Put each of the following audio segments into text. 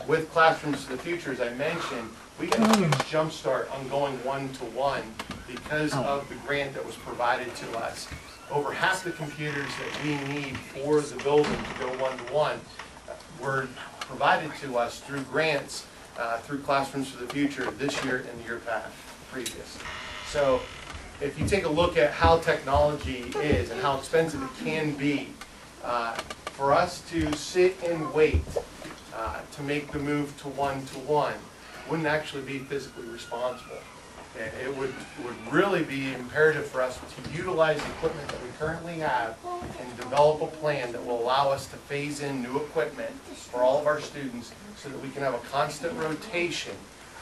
With Classrooms to the Future, as I mentioned, we got a huge jump start on going one-to-one because of the grant that was provided to us. Over half the computers that we need for the building to go one-to-one were provided to us through grants through Classrooms for the Future this year and the year previous. So if you take a look at how technology is and how expensive it can be, for us to sit and wait to make the move to one-to-one wouldn't actually be physically responsible. It would really be imperative for us to utilize the equipment that we currently have and develop a plan that will allow us to phase in new equipment for all of our students so that we can have a constant rotation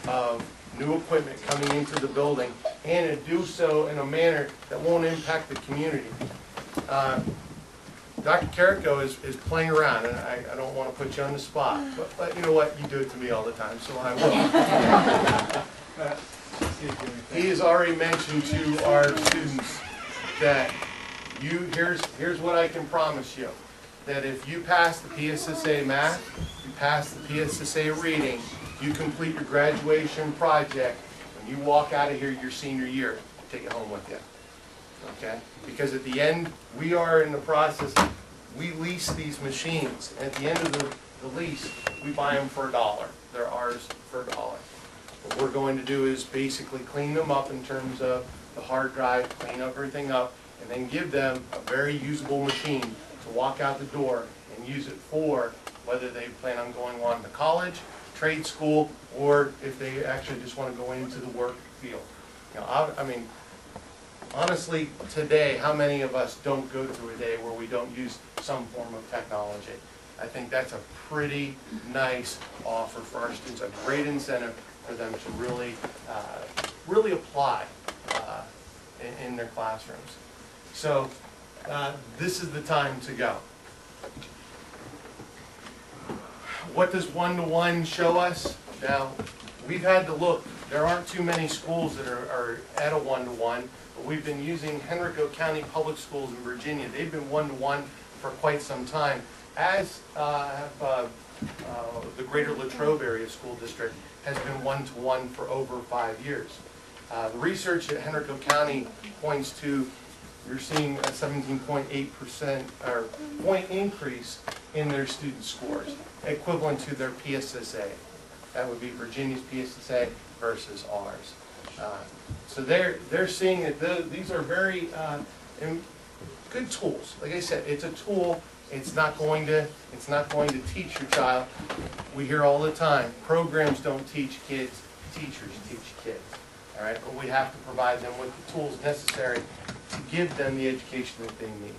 of new equipment coming into the building and to do so in a manner that won't impact the community. Dr. Carrico is playing around, and I don't want to put you on the spot, but you know what? You do it to me all the time, so I will. He has already mentioned to our students that here's what I can promise you, that if you pass the PSSA math, you pass the PSSA reading, you complete your graduation project, when you walk out of here your senior year, take it home with you. Okay? Because at the end, we are in the process, we lease these machines, and at the end of the lease, we buy them for $1. They're ours for $1. What we're going to do is basically clean them up in terms of the hard drive, clean everything up, and then give them a very usable machine to walk out the door and use it for whether they plan on going on to college, trade school, or if they actually just want to go into the work field. You know, I mean, honestly, today, how many of us don't go through a day where we don't use some form of technology? I think that's a pretty nice offer for our students, a great incentive for them to really, really apply in their classrooms. So this is the time to go. What does one-to-one show us? Now, we've had to look. There aren't too many schools that are at a one-to-one, but we've been using Henrico County Public Schools in Virginia. They've been one-to-one for quite some time, as have the Greater Latrobe Area School District has been one-to-one for over 5 years. The research at Henrico County points to you're seeing a 17.8% or point increase in their student scores, equivalent to their PSSA. That would be Virginia's PSSA versus ours. So they're seeing that these are very good tools. Like I said, it's a tool. It's not going to teach your child. We hear all the time, programs don't teach kids, teachers teach kids. All right, but we have to provide them with the tools necessary to give them the education that they need.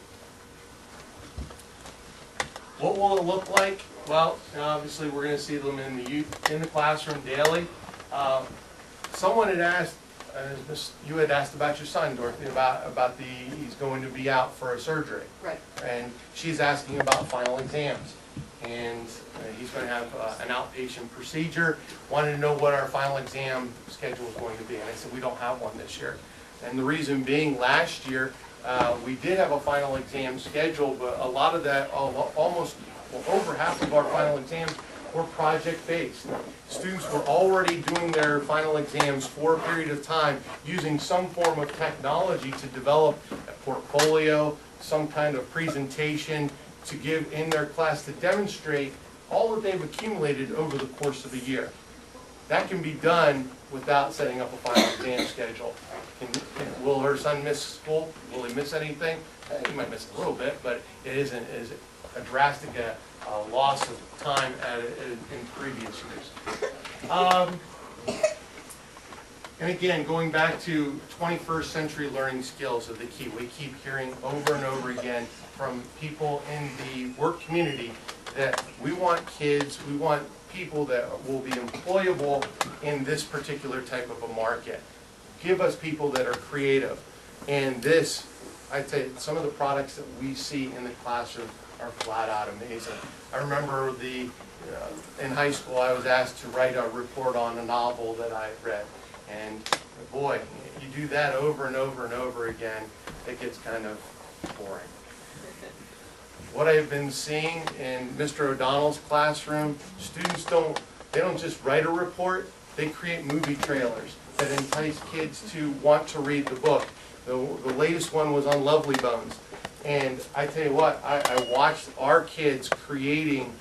What will it look like? Well, obviously we're going to see them in the classroom daily. Someone had asked, you had asked about your son, Dorothy, about he's going to be out for a surgery. Right. And she's asking about final exams. And he's going to have an outpatient procedure. Wanted to know what our final exam schedule is going to be. And I said, we don't have one this year. And the reason being, last year, we did have a final exam schedule, but a lot of that, almost over half of our final exams were project-based. Students were already doing their final exams for a period of time using some form of technology to develop a portfolio, some kind of presentation to give in their class to demonstrate all that they've accumulated over the course of a year. That can be done without setting up a final exam schedule. Will her son miss school? Will he miss anything? He might miss a little bit, but it isn't as a drastic loss of time in previous years. And again, going back to 21st century learning skills are the key. We keep hearing over and over again from people in the work community that we want kids, we want people that will be employable in this particular type of a market. Give us people that are creative. And this, I'd say, some of the products that we see in the classroom are flat out amazing. I remember in high school I was asked to write a report on a novel that I read. And boy, you do that over and over and over again, it gets kind of boring. what I've been seeing in Mr. O'Donnell's classroom, students don't just write a report, they create movie trailers that entice kids to want to read the book. The latest one was on Lovely Bones. And I tell you what, I watched our kids creating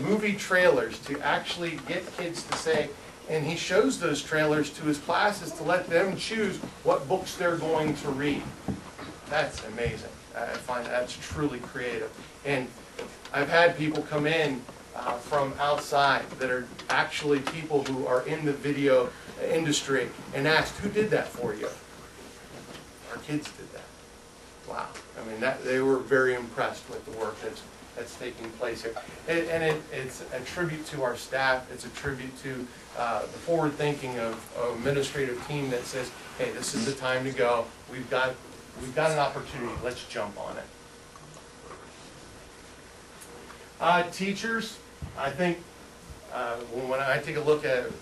movie trailers to actually get kids to say, and he shows those trailers to his classes to let them choose what books they're going to read. That's amazing. I find that's truly creative. And I've had people come in from outside that are actually people who are in the video industry and asked, who did that for you? Our kids did that. Wow. I mean, they were very impressed with the work that's taking place here. It's a tribute to our staff. It's a tribute to the forward thinking of administrative team that says, hey, this is the time to go. We've got an opportunity. Let's jump on it. Teachers, I think when I take a look at it,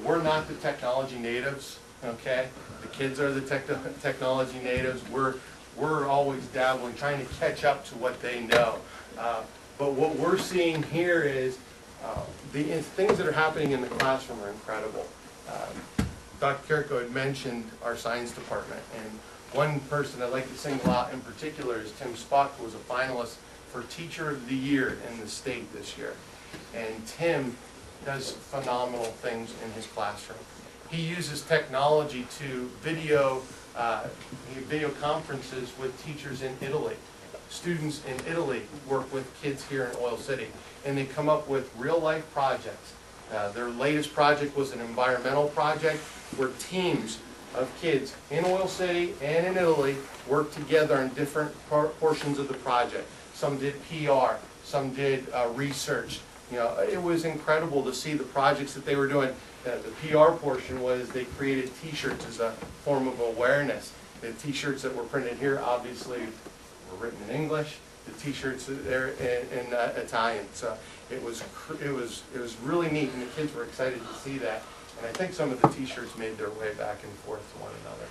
we're not the technology natives, okay? The kids are the technology natives. We're always dabbling, trying to catch up to what they know. But what we're seeing here is the things that are happening in the classroom are incredible. Dr. Kirko had mentioned our science department, and one person I'd like to single out in particular is Tim Spock, who was a finalist for Teacher of the Year in the state this year. And Tim does phenomenal things in his classroom. He uses technology to video conferences with teachers in Italy. Students in Italy work with kids here in Oil City, and they come up with real-life projects. Their latest project was an environmental project where teams of kids in Oil City and in Italy worked together on different portions of the project. Some did PR, some did research. You know, it was incredible to see the projects that they were doing. The PR portion was they created T-shirts as a form of awareness. The T-shirts that were printed here obviously were written in English. The T-shirts there in Italian. So it was really neat, and the kids were excited to see that. And I think some of the T-shirts made their way back and forth to one another.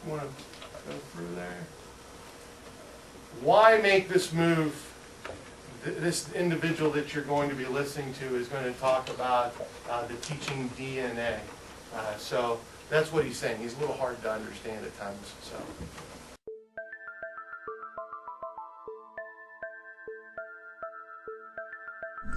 Want to go through there? Why make this move? This individual that you're going to be listening to is going to talk about the teaching DNA. So that's what he's saying. He's a little hard to understand at times. So.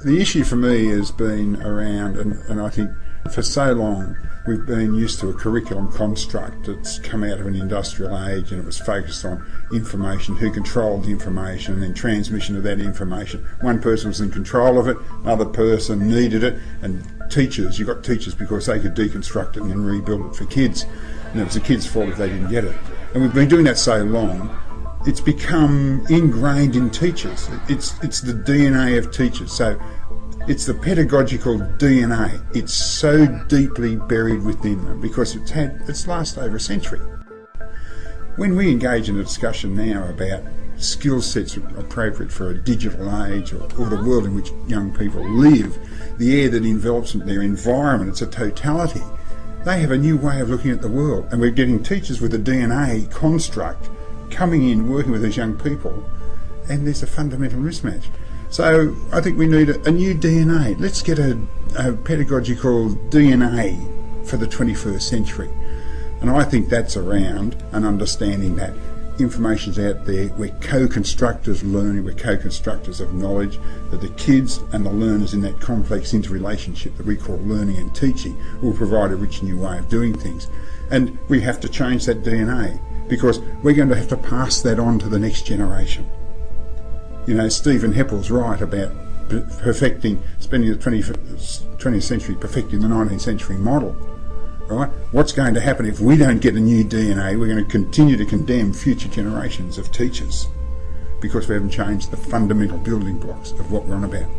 The issue for me has been around, and I think for so long we've been used to a curriculum construct that's come out of an industrial age, and it was focused on information, who controlled the information, and then transmission of that information. One person was in control of it, another person needed it, and teachers, you got teachers because they could deconstruct it and then rebuild it for kids, and it was the kids' fault if they didn't get it. And we've been doing that so long, it's become ingrained in teachers. It's the DNA of teachers. So it's the pedagogical DNA. It's so deeply buried within them because it's lasted over a century. When we engage in a discussion now about skill sets appropriate for a digital age or the world in which young people live, the air that envelops them, their environment, it's a totality. They have a new way of looking at the world, and we're getting teachers with a DNA construct coming in, working with these young people, and there's a fundamental mismatch. So I think we need a new DNA. Let's get a pedagogical DNA for the 21st century. And I think that's around an understanding that information's out there, we're co-constructors of learning, we're co-constructors of knowledge, that the kids and the learners in that complex interrelationship that we call learning and teaching will provide a rich new way of doing things. And we have to change that DNA, because we're going to have to pass that on to the next generation. You know, Stephen Heppell's right about spending the 20th century perfecting the 19th century model, right? What's going to happen if we don't get a new DNA? We're going to continue to condemn future generations of teachers because we haven't changed the fundamental building blocks of what we're on about.